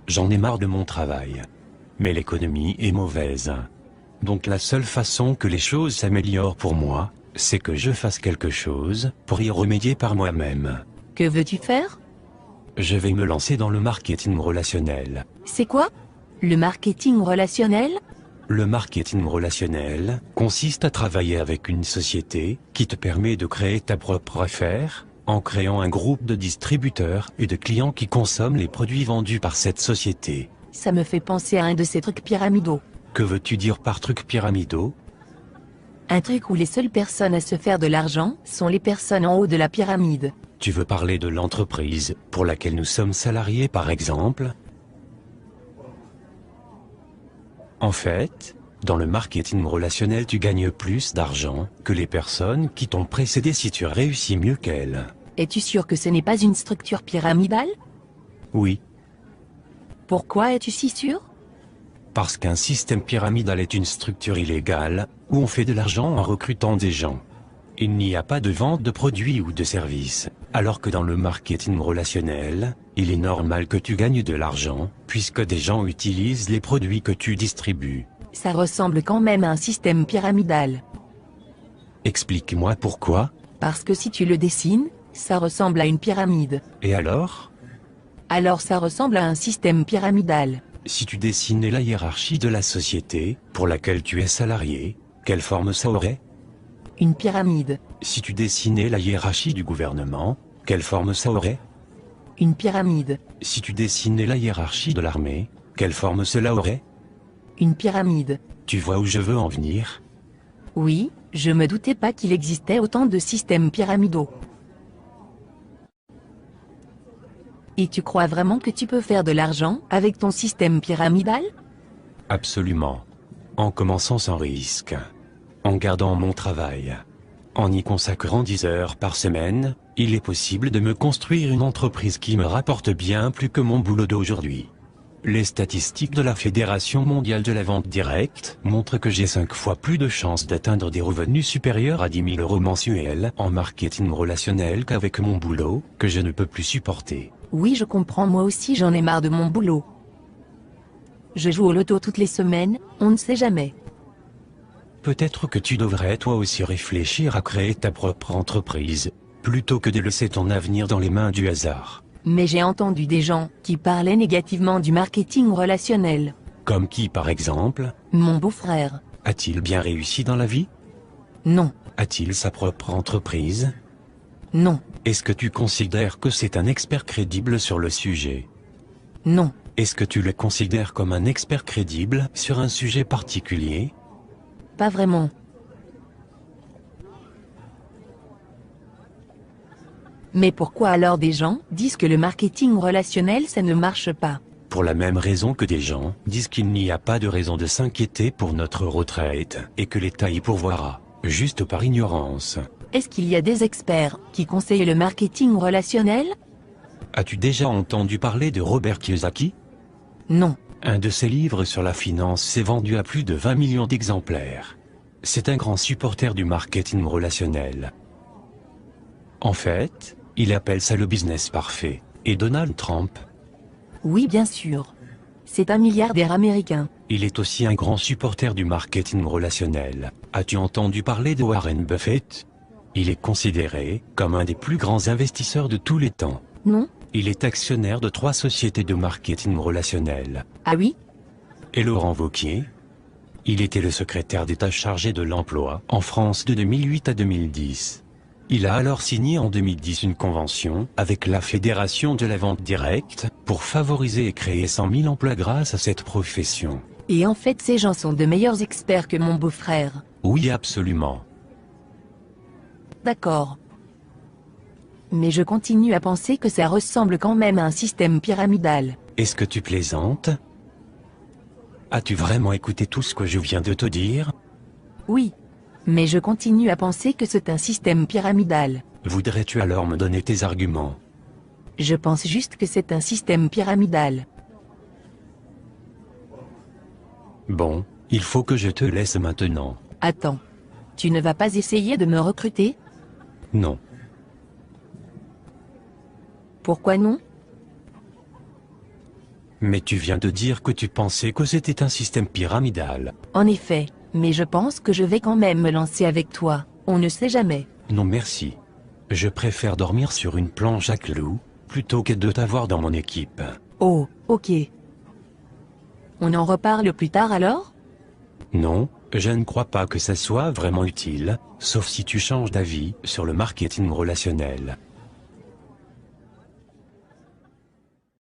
J'en ai marre de mon travail. Mais l'économie est mauvaise. Donc la seule façon que les choses s'améliorent pour moi, c'est que je fasse quelque chose pour y remédier par moi-même. Que veux-tu faire? Je vais me lancer dans le marketing relationnel. C'est quoi? Le marketing relationnel? Le marketing relationnel consiste à travailler avec une société qui te permet de créer ta propre affaire, en créant un groupe de distributeurs et de clients qui consomment les produits vendus par cette société. Ça me fait penser à un de ces trucs pyramidaux. Que veux-tu dire par trucs pyramidaux? Un truc où les seules personnes à se faire de l'argent sont les personnes en haut de la pyramide. Tu veux parler de l'entreprise pour laquelle nous sommes salariés par exemple? En fait, dans le marketing relationnel tu gagnes plus d'argent que les personnes qui t'ont précédé si tu réussis mieux qu'elles. Es-tu sûr que ce n'est pas une structure pyramidale? Oui, Pourquoi es-tu si sûr? parce qu'un système pyramidal est une structure illégale où on fait de l'argent en recrutant des gens. Il n'y a pas de vente de produits ou de services, alors que dans le marketing relationnel, il est normal que tu gagnes de l'argent, puisque des gens utilisent les produits que tu distribues. Ça ressemble quand même à un système pyramidal. Explique-moi pourquoi, Parce que si tu le dessines, ça ressemble à une pyramide. et alors? Alors ça ressemble à un système pyramidal. Si tu dessinais la hiérarchie de la société, pour laquelle tu es salarié, quelle forme ça aurait? Une pyramide. Si tu dessinais la hiérarchie du gouvernement, quelle forme ça aurait? Une pyramide. Si tu dessinais la hiérarchie de l'armée, quelle forme cela aurait? Une pyramide. Tu vois où je veux en venir? Oui, je me doutais pas qu'il existait autant de systèmes pyramidaux. Et tu crois vraiment que tu peux faire de l'argent avec ton système pyramidal? Absolument. En commençant sans risque. En gardant mon travail. En y consacrant 10 heures par semaine, il est possible de me construire une entreprise qui me rapporte bien plus que mon boulot d'aujourd'hui. Les statistiques de la Fédération mondiale de la vente directe montrent que j'ai 5 fois plus de chances d'atteindre des revenus supérieurs à 10 000 € mensuels en marketing relationnel qu'avec mon boulot, que je ne peux plus supporter. Oui, je comprends, moi aussi j'en ai marre de mon boulot. Je joue au loto toutes les semaines, on ne sait jamais. Peut-être que tu devrais toi aussi réfléchir à créer ta propre entreprise, plutôt que de laisser ton avenir dans les mains du hasard. Mais j'ai entendu des gens qui parlaient négativement du marketing relationnel. Comme qui par exemple? Mon beau-frère. A-t-il bien réussi dans la vie? Non, A-t-il sa propre entreprise? non, Est-ce que tu considères que c'est un expert crédible sur le sujet? non, Est-ce que tu le considères comme un expert crédible sur un sujet particulier? pas vraiment. Mais pourquoi alors des gens disent que le marketing relationnel ça ne marche pas? Pour la même raison que des gens disent qu'il n'y a pas de raison de s'inquiéter pour notre retraite et que l'État y pourvoira, juste par ignorance. Est-ce qu'il y a des experts qui conseillent le marketing relationnel? As-tu déjà entendu parler de Robert Kiyosaki? Non. Un de ses livres sur la finance s'est vendu à plus de 20 millions d'exemplaires. C'est un grand supporter du marketing relationnel. En fait, il appelle ça le business parfait. Et Donald Trump? Oui, bien sûr. C'est un milliardaire américain. Il est aussi un grand supporter du marketing relationnel. As-tu entendu parler de Warren Buffett? Il est considéré comme un des plus grands investisseurs de tous les temps. Non? Il est actionnaire de 3 sociétés de marketing relationnel. Ah oui? Et Laurent Wauquiez? Il était le secrétaire d'État chargé de l'emploi en France de 2008 à 2010. Il a alors signé en 2010 une convention avec la Fédération de la vente directe pour favoriser et créer 100 000 emplois grâce à cette profession. Et en fait ces gens sont de meilleurs experts que mon beau-frère. Oui, absolument. D'accord. Mais je continue à penser que ça ressemble quand même à un système pyramidal. Est-ce que tu plaisantes? As-tu vraiment écouté tout ce que je viens de te dire? Oui. Mais je continue à penser que c'est un système pyramidal. Voudrais-tu alors me donner tes arguments? Je pense juste que c'est un système pyramidal. Bon, il faut que je te laisse maintenant. Attends. Tu ne vas pas essayer de me recruter? Non. Pourquoi non? Mais tu viens de dire que tu pensais que c'était un système pyramidal. En effet, mais je pense que je vais quand même me lancer avec toi, on ne sait jamais. Non merci. Je préfère dormir sur une planche à clous, plutôt que de t'avoir dans mon équipe. Oh, ok. On en reparle plus tard alors? Non, je ne crois pas que ça soit vraiment utile, sauf si tu changes d'avis sur le marketing relationnel.